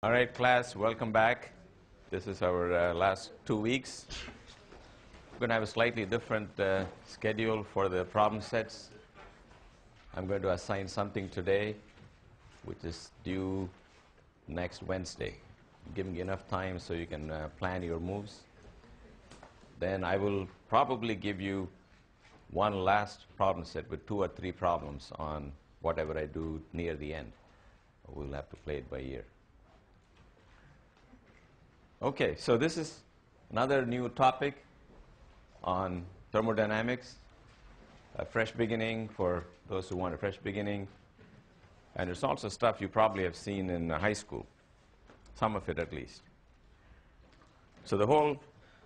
All right, class, welcome back. This is our last 2 weeks. We're going to have a slightly different schedule for the problem sets. I'm going to assign something today, which is due next Wednesday, giving you enough time so you can plan your moves. Then I will probably give you one last problem set with 2 or 3 problems on whatever I do near the end. We'll have to play it by ear. Okay, so this is another new topic on thermodynamics, a fresh beginning for those who want a fresh beginning. And it's also stuff you probably have seen in high school, some of it at least. So the whole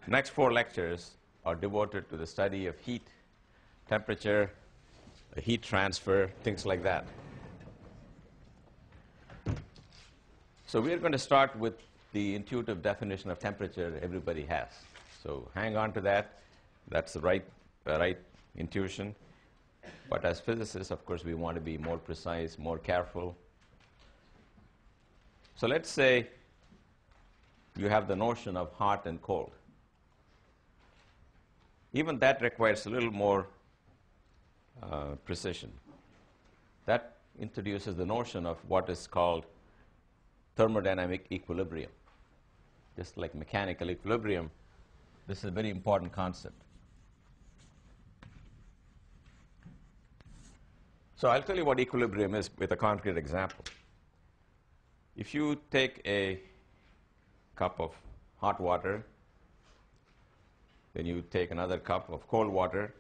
next 4 lectures are devoted to the study of heat, temperature, heat transfer, things like that. So we're going to start with the intuitive definition of temperature everybody has. So hang on to that. That's the right intuition. But as physicists, of course, we want to be more precise, more careful. So let's say you have the notion of hot and cold. Even that requires a little more precision. That introduces the notion of what is called thermodynamic equilibrium. Just like mechanical equilibrium, this is a very important concept. So I'll tell you what equilibrium is with a concrete example. If you take a cup of hot water, then you take another cup of cold water,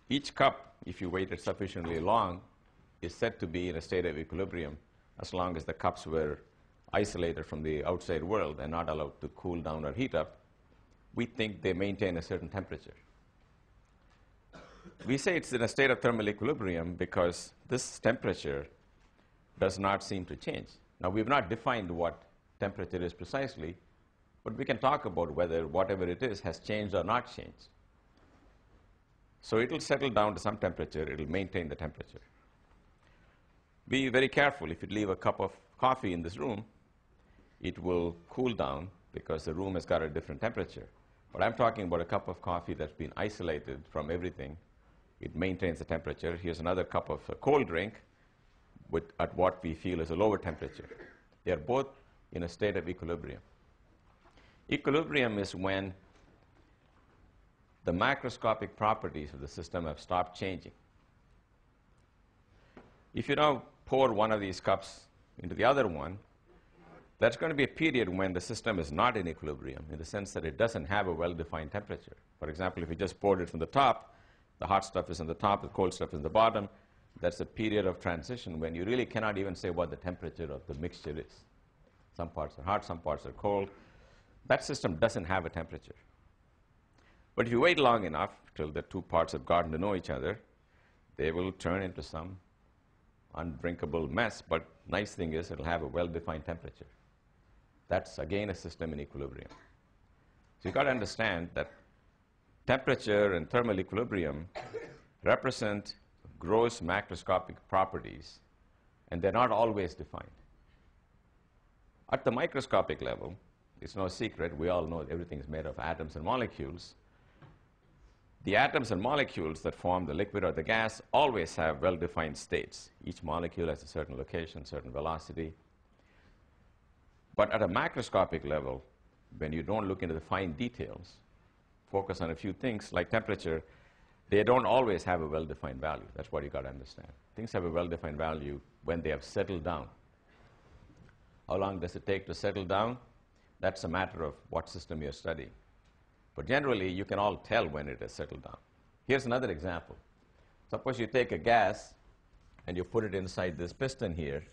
each cup, if you wait it sufficiently long, is said to be in a state of equilibrium as long as the cups were isolated from the outside world and not allowed to cool down or heat up. We think they maintain a certain temperature. We say it's in a state of thermal equilibrium because this temperature does not seem to change. Now, we've not defined what temperature is precisely, but we can talk about whether whatever it is has changed or not changed. So it will settle down to some temperature. It will maintain the temperature. Be very careful. If you leave a cup of coffee in this room, it will cool down because the room has got a different temperature. But I'm talking about a cup of coffee that's been isolated from everything. It maintains the temperature. Here's another cup of a cold drink at what we feel is a lower temperature. They are both in a state of equilibrium. Equilibrium is when the macroscopic properties of the system have stopped changing. If you now pour one of these cups into the other one, that's going to be a period when the system is not in equilibrium in the sense that it doesn't have a well-defined temperature. For example, if you just poured it from the top, the hot stuff is on the top, the cold stuff is on the bottom. That's a period of transition when you really cannot even say what the temperature of the mixture is. Some parts are hot, some parts are cold. That system doesn't have a temperature. But if you wait long enough till the 2 parts have gotten to know each other, they will turn into some undrinkable mess. But nice thing is it'll have a well-defined temperature. That's again a system in equilibrium. So you've got to understand that temperature and thermal equilibrium represent gross macroscopic properties, and they're not always defined. At the microscopic level, it's no secret, we all know that everything is made of atoms and molecules. The atoms and molecules that form the liquid or the gas always have well-defined states. Each molecule has a certain location, certain velocity. But at a macroscopic level, when you don't look into the fine details, focus on a few things like temperature, they don't always have a well-defined value. That's what you got to understand. Things have a well-defined value when they have settled down. How long does it take to settle down? That's a matter of what system you're studying. But generally, you can all tell when it has settled down. Here's another example. Suppose you take a gas and you put it inside this piston here.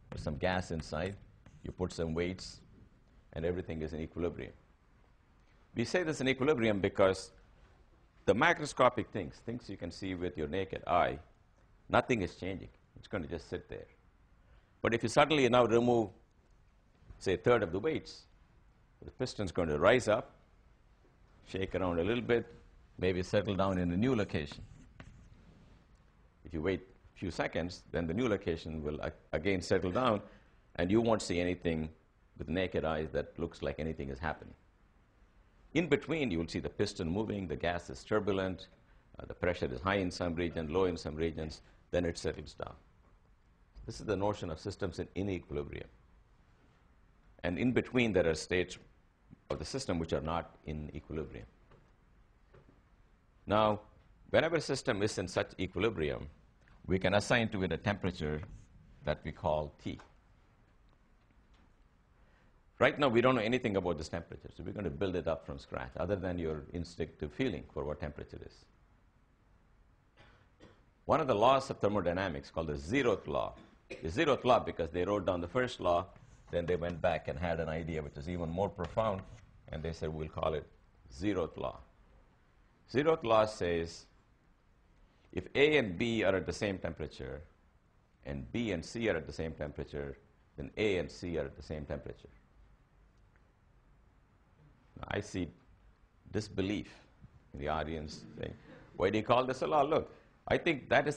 There's some gas inside. You put some weights, and everything is in equilibrium. We say this in equilibrium because the macroscopic things you can see with your naked eye, nothing is changing. It's going to just sit there. But if you suddenly now remove, say, a third of the weights, the piston's going to rise up, shake around a little bit, maybe settle down in a new location. If you wait a few seconds, then the new location will again settle down, and you won't see anything with naked eyes that looks like anything is happening. In between, you will see the piston moving, the gas is turbulent, the pressure is high in some region, low in some regions, then it settles down. This is the notion of systems in equilibrium. And in between, there are states of the system which are not in equilibrium. Now, whenever a system is in such equilibrium, we can assign to it a temperature that we call T. Right now, we don't know anything about this temperature, so we're going to build it up from scratch, other than your instinctive feeling for what temperature is. One of the laws of thermodynamics, called the zeroth law, the zeroth law because they wrote down the first law, then they went back and had an idea which is even more profound, and they said, we'll call it zeroth law. Zeroth law says, if A and B are at the same temperature, and B and C are at the same temperature, then A and C are at the same temperature. Now, I see disbelief in the audience saying, why do you call this a law? Look, I think that is